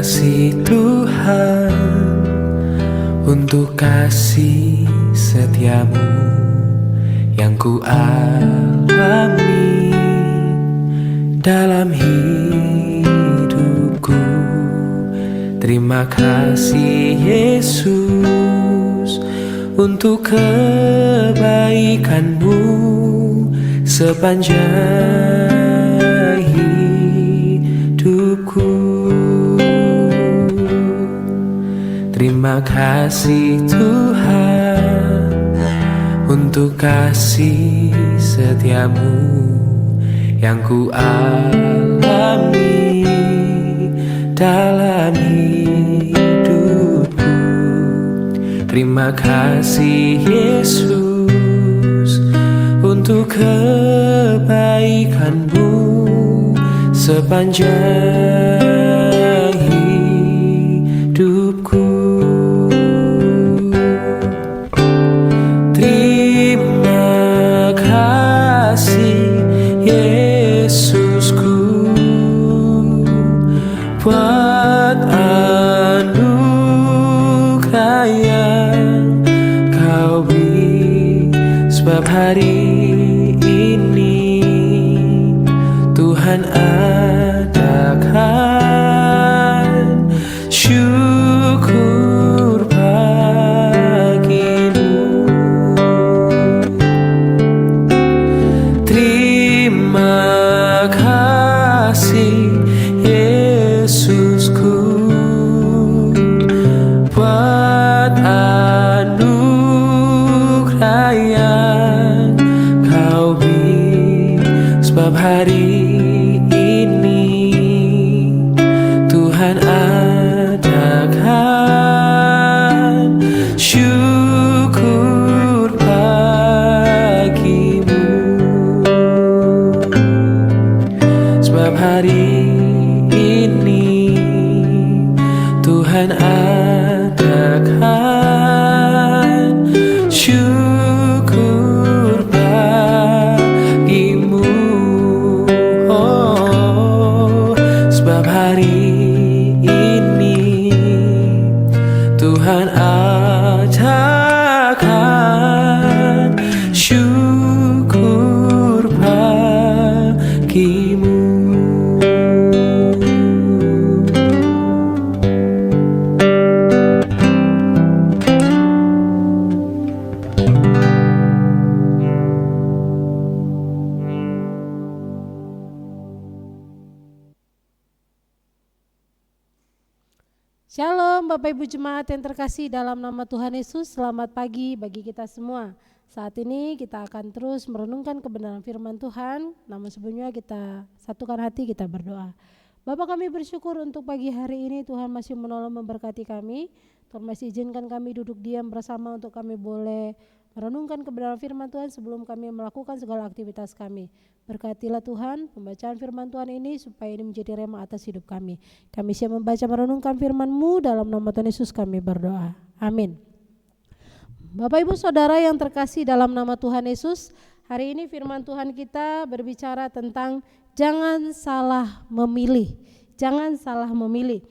kasih Tuhan untuk kasih setiamu yang ku alami dalam hidupku. Terima kasih Yesus untuk kebaikanmu sepanjang hidupku. Terima kasih Tuhan untuk kasih setiamu yang ku alami dalam hidupku. Terima kasih Yesus untuk kebaikanmu sepanjang hidupku. Terima kasih Yesusku buat anugerah yang kau beri, sebab hari ini Tuhan adakan syukur bagimu. Terima kasih Yesusku buat anugerah yang kau beri, sebab hari ini Tuhan adakan syukur bagimu. Sebab hari ini Tuhan adakan syukur bagimu. Oh, sebab hari ini Tuhan adakan syukur bagimu. Shalom Bapak Ibu Jemaat yang terkasih dalam nama Tuhan Yesus. Selamat pagi bagi kita semua. Saat ini kita akan terus merenungkan kebenaran firman Tuhan. Namun sebelumnya kita satukan hati, kita berdoa. Bapa, kami bersyukur untuk pagi hari ini Tuhan masih menolong memberkati kami. Tuhan masih izinkan kami duduk diam bersama untuk kami boleh merenungkan kebenaran firman Tuhan sebelum kami melakukan segala aktivitas kami. Berkatilah Tuhan pembacaan firman Tuhan ini supaya ini menjadi rema atas hidup kami. Kami siap membaca merenungkan firman-Mu, dalam nama Tuhan Yesus kami berdoa. Amin. Bapak Ibu Saudara yang terkasih dalam nama Tuhan Yesus, hari ini firman Tuhan kita berbicara tentang jangan salah memilih. Jangan salah memilih.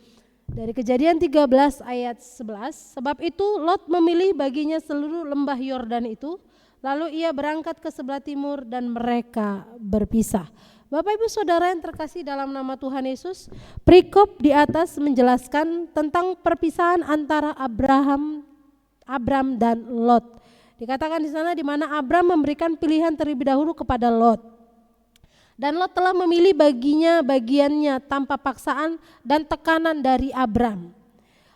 Dari Kejadian 13 ayat 11, sebab itu Lot memilih baginya seluruh lembah Yordan itu, lalu ia berangkat ke sebelah timur dan mereka berpisah. Bapak Ibu Saudara yang terkasih dalam nama Tuhan Yesus, perikop di atas menjelaskan tentang perpisahan antara Abram dan Lot. Dikatakan di sana di mana Abram memberikan pilihan terlebih dahulu kepada Lot. Dan Lot telah memilih baginya bagiannya tanpa paksaan dan tekanan dari Abram.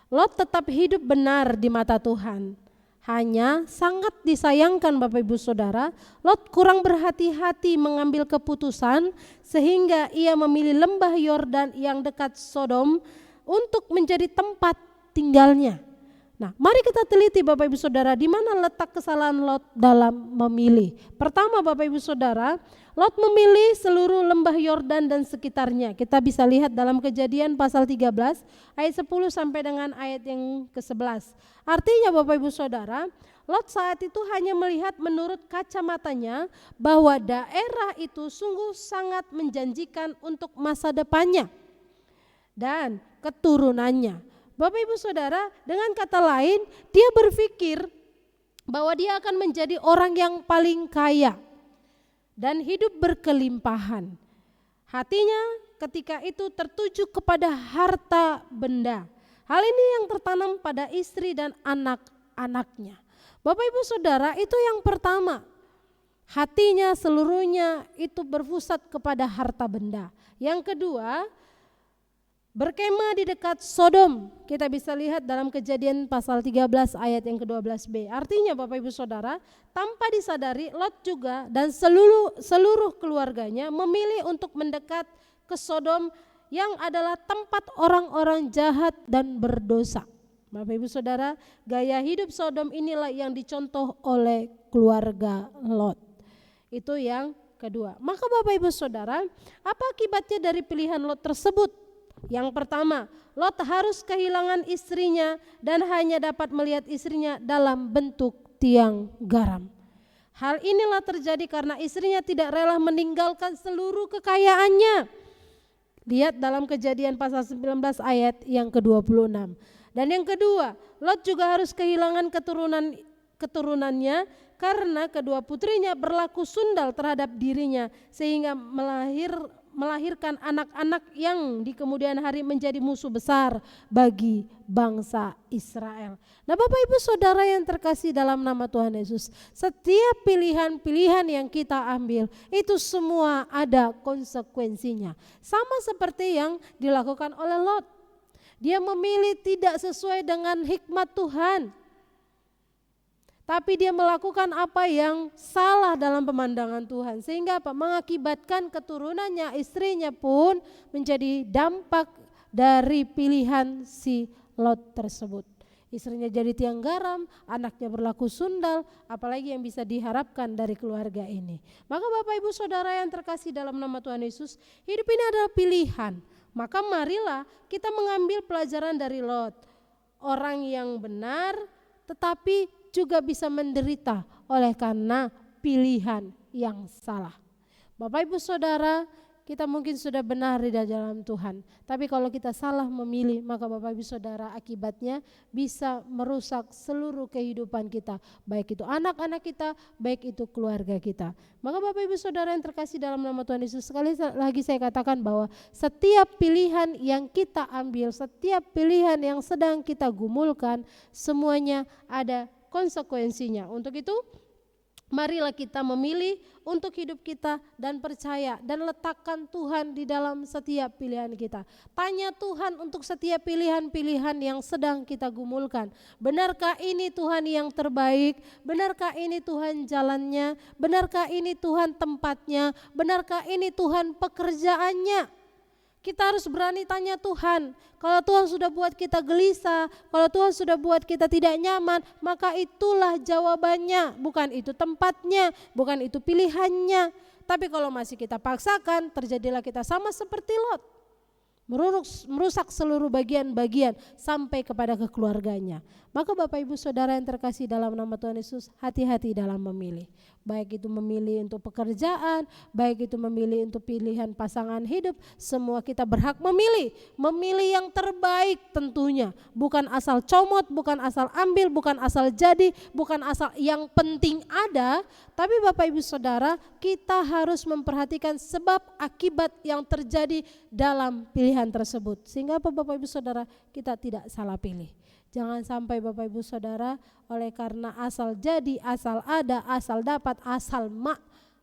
Lot tetap hidup benar di mata Tuhan. Hanya sangat disayangkan Bapak Ibu Saudara, Lot kurang berhati-hati mengambil keputusan sehingga ia memilih lembah Yordan yang dekat Sodom untuk menjadi tempat tinggalnya. Nah, mari kita teliti Bapak Ibu Saudara, di mana letak kesalahan Lot dalam memilih. Pertama Bapak Ibu Saudara, Lot memilih seluruh lembah Yordan dan sekitarnya. Kita bisa lihat dalam Kejadian pasal 13 ayat 10 sampai dengan ayat yang ke-11. Artinya Bapak Ibu Saudara, Lot saat itu hanya melihat menurut kacamatanya bahwa daerah itu sungguh sangat menjanjikan untuk masa depannya. dan keturunannya. Bapak Ibu Saudara, dengan kata lain, dia berpikir bahwa dia akan menjadi orang yang paling kaya dan hidup berkelimpahan. Hatinya ketika itu tertuju kepada harta benda. Hal ini yang tertanam pada istri dan anak-anaknya. Bapak Ibu Saudara, itu yang pertama. Hatinya seluruhnya itu berpusat kepada harta benda. Yang kedua, berkemah di dekat Sodom. Kita bisa lihat dalam Kejadian pasal 13 ayat yang ke-12b. Artinya Bapak Ibu Saudara, tanpa disadari Lot juga dan seluruh keluarganya memilih untuk mendekat ke Sodom yang adalah tempat orang-orang jahat dan berdosa. Bapak Ibu Saudara, gaya hidup Sodom inilah yang dicontoh oleh keluarga Lot. Itu yang kedua. Maka Bapak Ibu Saudara, apa akibatnya dari pilihan Lot tersebut? Yang pertama, Lot harus kehilangan istrinya dan hanya dapat melihat istrinya dalam bentuk tiang garam. Hal inilah terjadi karena istrinya tidak rela meninggalkan seluruh kekayaannya. Lihat dalam Kejadian pasal 19 ayat yang ke-26. Dan yang kedua, Lot juga harus kehilangan keturunannya karena kedua putrinya berlaku sundal terhadap dirinya sehingga melahirkan anak-anak yang di kemudian hari menjadi musuh besar bagi bangsa Israel. Nah Bapak Ibu Saudara yang terkasih dalam nama Tuhan Yesus, setiap pilihan-pilihan yang kita ambil itu semua ada konsekuensinya. Sama seperti yang dilakukan oleh Lot. Dia memilih tidak sesuai dengan hikmat Tuhan. Tapi dia melakukan apa yang salah dalam pemandangan Tuhan. Sehingga apa? Mengakibatkan keturunannya, istrinya pun menjadi dampak dari pilihan si Lot tersebut. Istrinya jadi tiang garam, anaknya berlaku sundal, apalagi yang bisa diharapkan dari keluarga ini. Maka Bapak Ibu Saudara yang terkasih dalam nama Tuhan Yesus, hidup ini adalah pilihan. Maka marilah kita mengambil pelajaran dari Lot. Orang yang benar tetapi juga bisa menderita oleh karena pilihan yang salah. Bapak Ibu Saudara, kita mungkin sudah benar di dalam Tuhan, tapi kalau kita salah memilih, maka Bapak Ibu Saudara akibatnya bisa merusak seluruh kehidupan kita, baik itu anak-anak kita, baik itu keluarga kita. Maka Bapak Ibu Saudara yang terkasih dalam nama Tuhan Yesus, sekali lagi saya katakan bahwa setiap pilihan yang kita ambil, setiap pilihan yang sedang kita gumulkan, semuanya ada konsekuensinya. Untuk itu marilah kita memilih untuk hidup kita dan percaya dan letakkan Tuhan di dalam setiap pilihan kita. Tanya Tuhan untuk setiap pilihan-pilihan yang sedang kita gumulkan. Benarkah ini Tuhan yang terbaik? Benarkah ini Tuhan jalannya? Benarkah ini Tuhan tempatnya? Benarkah ini Tuhan pekerjaannya? Kita harus berani tanya Tuhan. Kalau Tuhan sudah buat kita gelisah, kalau Tuhan sudah buat kita tidak nyaman, maka itulah jawabannya. Bukan itu tempatnya, bukan itu pilihannya. Tapi kalau masih kita paksakan, terjadilah kita sama seperti Lot. Merusak seluruh bagian-bagian sampai kepada kekeluarganya. Maka Bapak Ibu Saudara yang terkasih dalam nama Tuhan Yesus, hati-hati dalam memilih. Baik itu memilih untuk pekerjaan, baik itu memilih untuk pilihan pasangan hidup, semua kita berhak memilih. Memilih yang terbaik tentunya. Bukan asal comot, bukan asal ambil, bukan asal jadi, bukan asal yang penting ada. Tapi Bapak Ibu Saudara, kita harus memperhatikan sebab akibat yang terjadi dalam pilihan tersebut. Sehingga apa Bapak Ibu Saudara, kita tidak salah pilih. Jangan sampai Bapak Ibu Saudara oleh karena asal jadi, asal ada, asal dapat, asal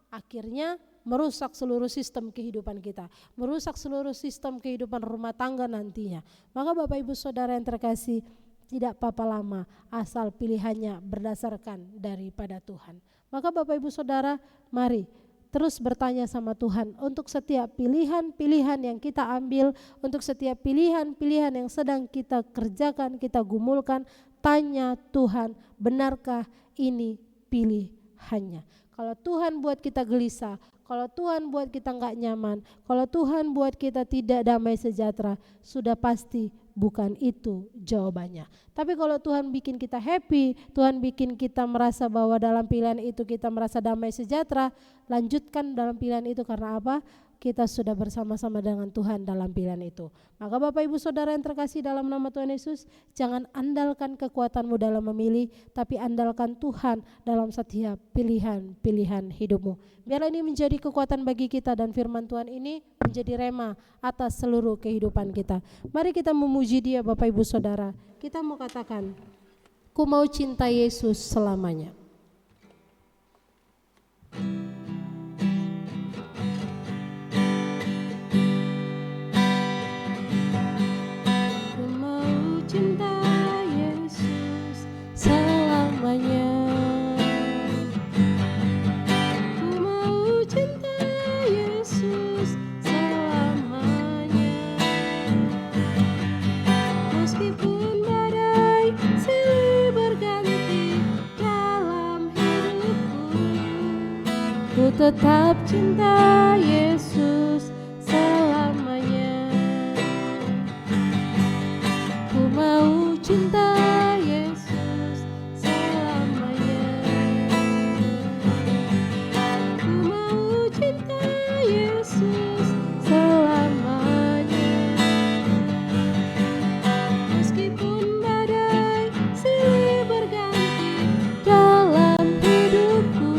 akhirnya merusak seluruh sistem kehidupan kita, merusak seluruh sistem kehidupan rumah tangga nantinya. Maka Bapak Ibu Saudara yang terkasih, tidak apa-apa lama asal pilihannya berdasarkan daripada Tuhan. Maka Bapak Ibu Saudara, mari terus bertanya sama Tuhan untuk setiap pilihan-pilihan yang kita ambil, untuk setiap pilihan-pilihan yang sedang kita kerjakan, kita gumulkan, tanya Tuhan, benarkah ini pilihannya? Kalau Tuhan buat kita gelisah, kalau Tuhan buat kita nggak nyaman, kalau Tuhan buat kita tidak damai sejahtera, sudah pasti bukan itu jawabannya. Tapi kalau Tuhan bikin kita happy, Tuhan bikin kita merasa bahwa dalam pilihan itu kita merasa damai sejahtera, lanjutkan dalam pilihan itu. Karena apa? kita sudah bersama-sama dengan Tuhan dalam pilihan itu. Maka Bapak Ibu Saudara yang terkasih dalam nama Tuhan Yesus, jangan andalkan kekuatanmu dalam memilih, tapi andalkan Tuhan dalam setiap pilihan-pilihan hidupmu. Biarlah ini menjadi kekuatan bagi kita dan firman Tuhan ini menjadi rema atas seluruh kehidupan kita. Mari kita memuji Dia Bapak Ibu Saudara. Kita mau katakan, ku mau cinta Yesus selamanya. Tetap cinta Yesus selamanya. Ku mau cinta Yesus selamanya. Ku mau cinta Yesus selamanya. Meskipun badai silih berganti dalam hidupku,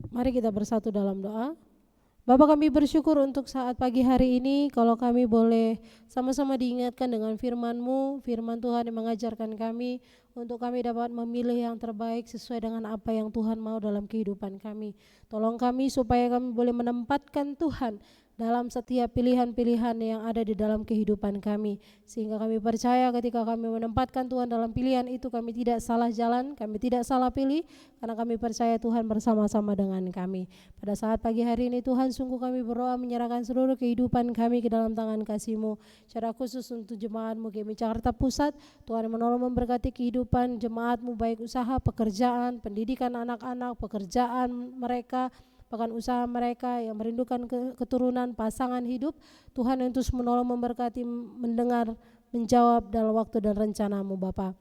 mari kita bersatu dalam doa. Bapa, kami bersyukur untuk saat pagi hari ini, kalau kami boleh sama-sama diingatkan dengan firman-Mu, firman Tuhan yang mengajarkan kami untuk kami dapat memilih yang terbaik sesuai dengan apa yang Tuhan mau dalam kehidupan kami. Tolong kami supaya kami boleh menempatkan Tuhan dalam setiap pilihan-pilihan yang ada di dalam kehidupan kami, sehingga kami percaya ketika kami menempatkan Tuhan dalam pilihan itu, kami tidak salah jalan, kami tidak salah pilih, karena kami percaya Tuhan bersama-sama dengan kami. Pada saat pagi hari ini Tuhan, sungguh kami berdoa menyerahkan seluruh kehidupan kami ke dalam tangan kasih-Mu, secara khusus untuk jemaat-Mu GMI Jakarta Pusat. Tuhan menolong memberkati kehidupan jemaat-Mu, baik usaha, pekerjaan, pendidikan anak-anak, pekerjaan mereka, bahkan usaha mereka yang merindukan keturunan, pasangan hidup. Tuhan yang terus menolong, memberkati, mendengar, menjawab dalam waktu dan rencana-Mu Bapa.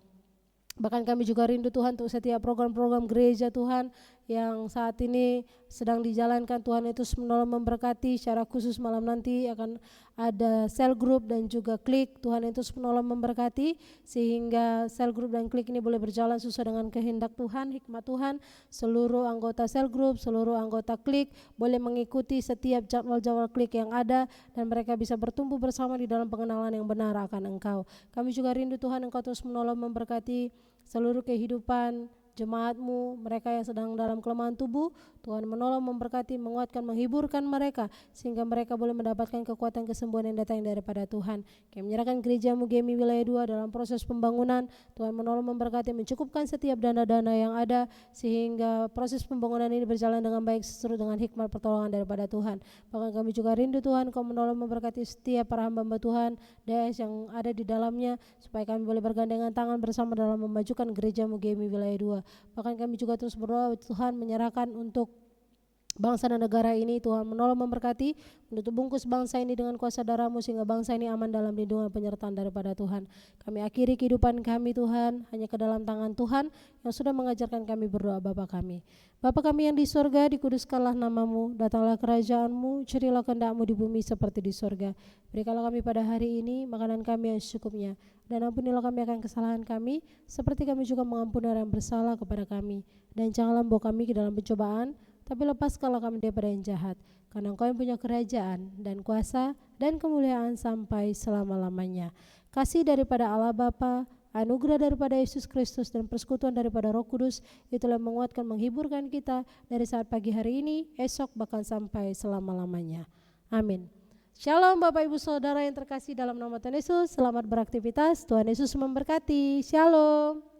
Bahkan kami juga rindu Tuhan untuk setiap program-program gereja Tuhan yang saat ini sedang dijalankan. Tuhan itu menolong memberkati, secara khusus malam nanti akan ada sel group dan juga klik. Tuhan itu menolong memberkati sehingga sel group dan klik ini boleh berjalan sesuai dengan kehendak Tuhan, hikmat Tuhan. Seluruh anggota sel group, seluruh anggota klik boleh mengikuti setiap jadwal-jadwal klik yang ada, dan mereka bisa bertumbuh bersama di dalam pengenalan yang benar akan Engkau. Kami juga rindu Tuhan Engkau terus menolong memberkati seluruh kehidupan jemaat-Mu, mereka yang sedang dalam kelemahan tubuh. Tuhan menolong, memberkati, menguatkan, menghiburkan mereka sehingga mereka boleh mendapatkan kekuatan kesembuhan yang datang daripada Tuhan. Kami menyerahkan gereja-Mu GMI Wilayah 2 dalam proses pembangunan. Tuhan menolong, memberkati, mencukupkan setiap dana-dana yang ada sehingga proses pembangunan ini berjalan dengan baik sesuai dengan hikmat pertolongan daripada Tuhan. Bahkan kami juga rindu Tuhan Kau menolong, memberkati setiap para hamba Tuhan DS yang ada di dalamnya, supaya kami boleh bergandengan tangan bersama dalam memajukan gereja-Mu GMI Wilayah 2. Bahkan kami juga terus berdoa Tuhan menyerahkan untuk bangsa dan negara ini. Tuhan menolong memberkati, menutup bungkus bangsa ini dengan kuasa darah-Mu sehingga bangsa ini aman dalam lindungan penyertaan daripada Tuhan. Kami akhiri kehidupan kami Tuhan hanya ke dalam tangan Tuhan yang sudah mengajarkan kami berdoa Bapa kami. Bapa kami yang di sorga, dikuduskanlah nama-Mu, datanglah kerajaan-Mu, curilah kehendak-Mu di bumi seperti di sorga. Berikanlah kami pada hari ini makanan kami yang secukupnya, dan ampunilah kami akan kesalahan kami, seperti kami juga mengampuni orang yang bersalah kepada kami. Dan janganlah membawa kami ke dalam pencobaan, tapi lepaskanlah kami daripada yang jahat, karena Engkau yang punya kerajaan dan kuasa dan kemuliaan sampai selama-lamanya. Kasih daripada Allah Bapa, anugerah daripada Yesus Kristus, dan persekutuan daripada Roh Kudus, itulah yang menguatkan, menghiburkan kita dari saat pagi hari ini, esok, bahkan sampai selama-lamanya. Amin. Shalom Bapak Ibu Saudara yang terkasih dalam nama Tuhan Yesus. Selamat beraktivitas, Tuhan Yesus memberkati. Shalom.